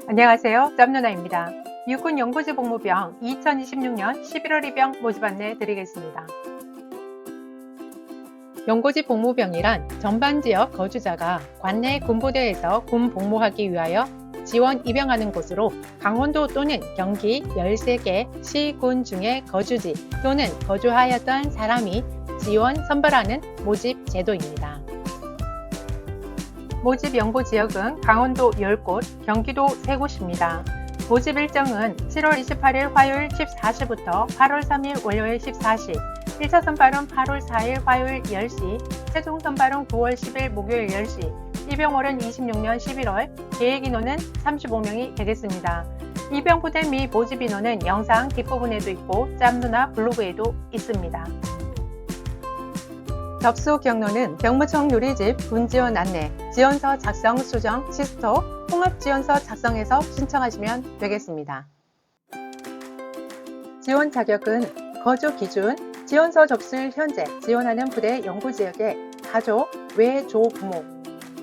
안녕하세요. 짬누나입니다. 육군 연고지 복무병 2026년 11월 입영 모집 안내 드리겠습니다. 연고지 복무병이란 전반지역 거주자가 관내 군부대에서 군 복무하기 위하여 지원 입영하는 곳으로 강원도 또는 경기 13개 시군 중에 거주지 또는 거주하였던 사람이 지원 선발하는 모집 제도입니다. 모집 연고 지역은 강원도 10곳, 경기도 3곳입니다. 모집 일정은 7월 28일 화요일 14시부터 8월 3일 월요일 14시, 1차 선발은 8월 4일 화요일 10시, 최종 선발은 9월 10일 목요일 10시, 입영월은 26년 11월, 계획 인원은 35명이 되겠습니다. 입영 부대 및 모집 인원은 영상 뒷부분에도 있고 짬누나 블로그에도 있습니다. 접수 경로는 병무청 누리집 군지원 안내, 지원서 작성 수정 시스토, 통합지원서 작성해서 신청하시면 되겠습니다. 지원 자격은 거주 기준, 지원서 접수일 현재 지원하는 부대 연구지역에 가족, 외조부모,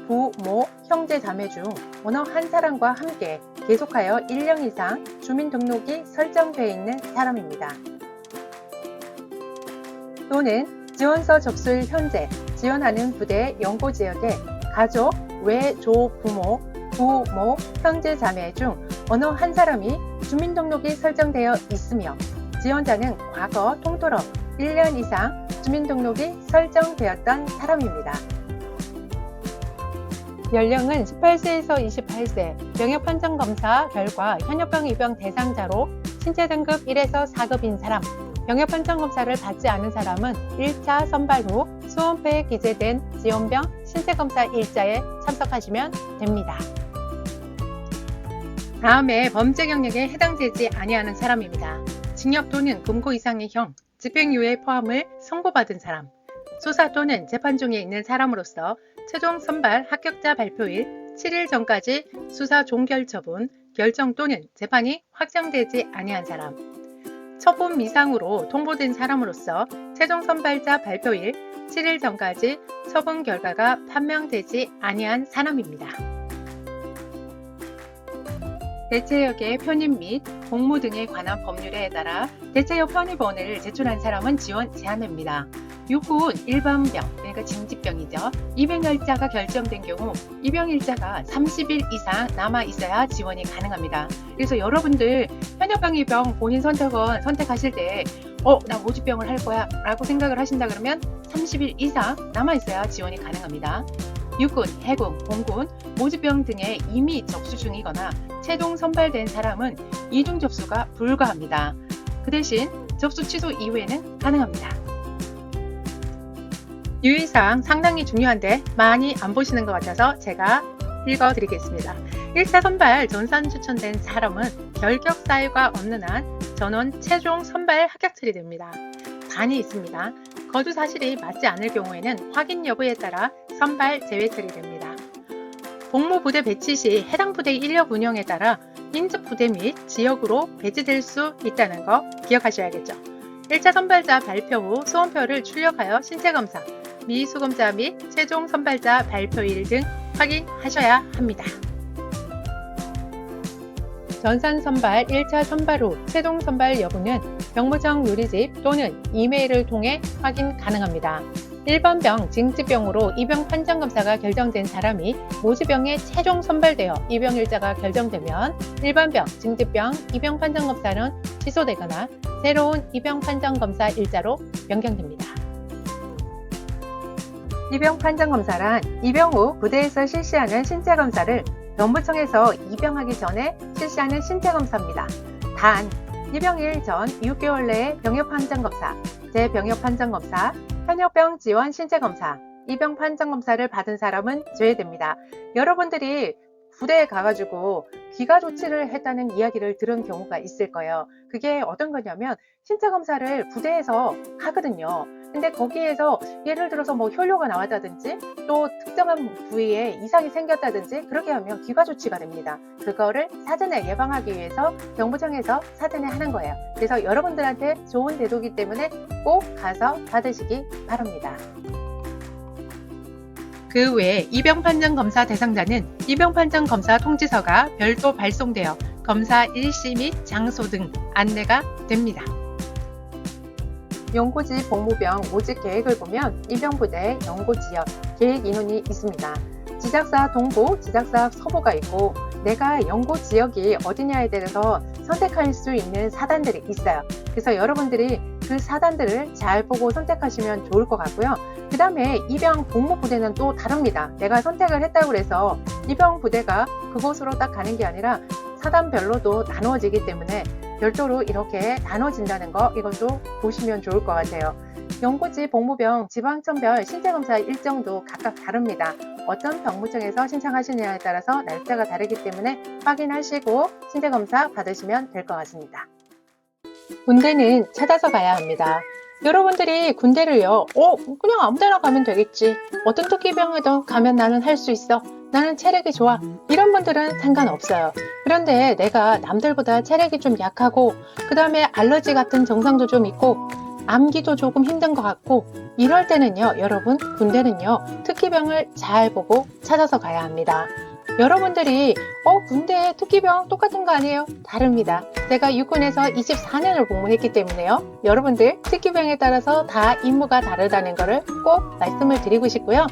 부모, 형제, 자매 중 어느 한 사람과 함께 계속하여 1년 이상 주민등록이 설정되어 있는 사람입니다. 또는 지원서 접수일 현재 지원하는 부대 연고지역에 가족, 외조부모, 부모, 형제, 자매 중 어느 한 사람이 주민등록이 설정되어 있으며 지원자는 과거 통틀어 1년 이상 주민등록이 설정되었던 사람입니다. 연령은 18세에서 28세, 병역판정검사 결과 현역병 입영 대상자로 신체등급 1에서 4급인 사람, 병역판정검사를 받지 않은 사람은 1차 선발 후 수험표에 기재된 지원병 신체검사 일자에 참석하시면 됩니다. 다음에 범죄 경력에 해당되지 아니하는 사람입니다. 징역 또는 금고 이상의 형, 집행유예 포함을 선고받은 사람, 수사 또는 재판 중에 있는 사람으로서 최종 선발 합격자 발표일 7일 전까지 수사 종결 처분, 결정 또는 재판이 확정되지 아니한 사람, 처분 미상으로 통보된 사람으로서 최종 선발자 발표일 7일 전까지 처분 결과가 판명되지 아니한 사람입니다. 대체역의 편입 및 복무 등에 관한 법률에 따라 대체역 편입원을 제출한 사람은 지원 제한됩니다. 육군 일반병, 그러니까 징집병이죠. 입영일자가 결정된 경우 입영일자가 30일 이상 남아 있어야 지원이 가능합니다. 그래서 여러분들 현역병 입영 본인 선택하실 때 나 모집병을 할 거야 라고 생각을 하신다 그러면 30일 이상 남아 있어야 지원이 가능합니다. 육군, 해군, 공군, 모집병 등에 이미 접수 중이거나 최종 선발된 사람은 이중 접수가 불가합니다. 그 대신 접수 취소 이후에는 가능합니다. 유의사항 상당히 중요한데 많이 안 보시는 것 같아서 제가 읽어드리겠습니다. 1차 선발 전산 추천된 사람은 결격 사유가 없는 한 전원 최종 선발 합격 처리됩니다. 단이 있습니다. 거주 사실이 맞지 않을 경우에는 확인 여부에 따라 선발 제외 처리됩니다. 복무부대 배치 시 해당 부대의 인력 운영에 따라 인접 부대 및 지역으로 배치될 수 있다는 거 기억하셔야겠죠. 1차 선발자 발표 후 수험표를 출력하여 신체검사, 미수검자 및 최종 선발자 발표일 등 확인하셔야 합니다. 전산 선발 1차 선발 후 최종 선발 여부는 병무청 누리집 또는 이메일을 통해 확인 가능합니다. 일반병, 징집병으로 입영 판정검사가 결정된 사람이 모집병에 최종 선발되어 입영일자가 결정되면 일반병, 징집병, 입영 판정검사는 취소되거나 새로운 입영 판정검사 일자로 변경됩니다. 입영 판정검사란 입영 후 부대에서 실시하는 신체검사를 병무청에서 입영하기 전에 실시하는 신체검사입니다. 단, 입영일 전 6개월 내에 병역판정검사, 재병역판정검사, 현역병 지원 신체검사, 입영 판정검사를 받은 사람은 제외됩니다. 여러분들이 부대에 가가지고 귀가 조치를 했다는 이야기를 들은 경우가 있을 거예요. 그게 어떤 거냐면 신체검사를 부대에서 하거든요. 근데 거기에서 예를 들어서 뭐 혈뇨가 나왔다든지 또 특정한 부위에 이상이 생겼다든지 그렇게 하면 귀가 조치가 됩니다. 그거를 사전에 예방하기 위해서 병무청에서 사전에 하는 거예요. 그래서 여러분들한테 좋은 제도이기 때문에 꼭 가서 받으시기 바랍니다. 그 외에 입영판정검사 대상자는 입영판정검사 통지서가 별도 발송되어 검사 일시 및 장소 등 안내가 됩니다. 연고지 복무병 모집 계획을 보면 입영부대 연고지역 계획 인원이 있습니다. 지작사 동부, 지작사 서부가 있고 내가 연고 지역이 어디냐에 대해서 선택할 수 있는 사단들이 있어요. 그래서 여러분들이 그 사단들을 잘 보고 선택하시면 좋을 것 같고요. 그 다음에 입영 복무부대는 또 다릅니다. 내가 선택을 했다고 해서 입영 부대가 그곳으로 딱 가는 게 아니라 사단별로도 나누어지기 때문에 별도로 이렇게 나눠진다는 거 이것도 보시면 좋을 것 같아요. 연고지 복무병 지방청별 신체검사 일정도 각각 다릅니다. 어떤 병무청에서 신청하시느냐에 따라서 날짜가 다르기 때문에 확인하시고 신체검사 받으시면 될 것 같습니다. 군대는 찾아서 가야 합니다. 여러분들이 군대를요, 그냥 아무 데나 가면 되겠지. 어떤 특기병에도 가면 나는 할 수 있어. 나는 체력이 좋아. 이런 분들은 상관없어요. 그런데 내가 남들보다 체력이 좀 약하고, 그 다음에 알러지 같은 증상도 좀 있고, 암기도 조금 힘든 것 같고, 이럴 때는요, 여러분, 군대는요, 특기병을 잘 보고 찾아서 가야 합니다. 여러분들이 군대 특기병 똑같은 거 아니에요? 다릅니다. 제가 육군에서 24년을 복무했기 때문에요. 여러분들 특기병에 따라서 다 임무가 다르다는 것을 꼭 말씀을 드리고 싶고요.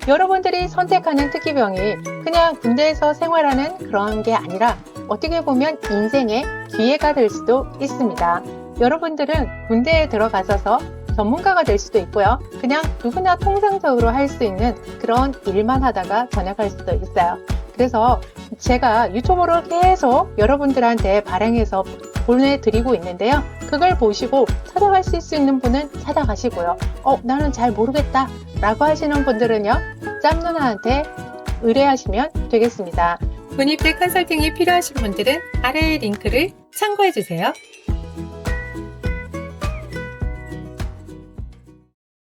여러분들이 선택하는 특기병이 그냥 군대에서 생활하는 그런 게 아니라 어떻게 보면 인생의 기회가 될 수도 있습니다. 여러분들은 군대에 들어가셔서 전문가가 될 수도 있고요. 그냥 누구나 통상적으로 할 수 있는 그런 일만 하다가 전역할 수도 있어요. 그래서 제가 유튜브로 계속 여러분들한테 발행해서 보내드리고 있는데요. 그걸 보시고 찾아갈 수 있는 분은 찾아가시고요. 나는 잘 모르겠다 라고 하시는 분들은요. 짬 누나한테 의뢰하시면 되겠습니다. 군입대 컨설팅이 필요하신 분들은 아래의 링크를 참고해주세요.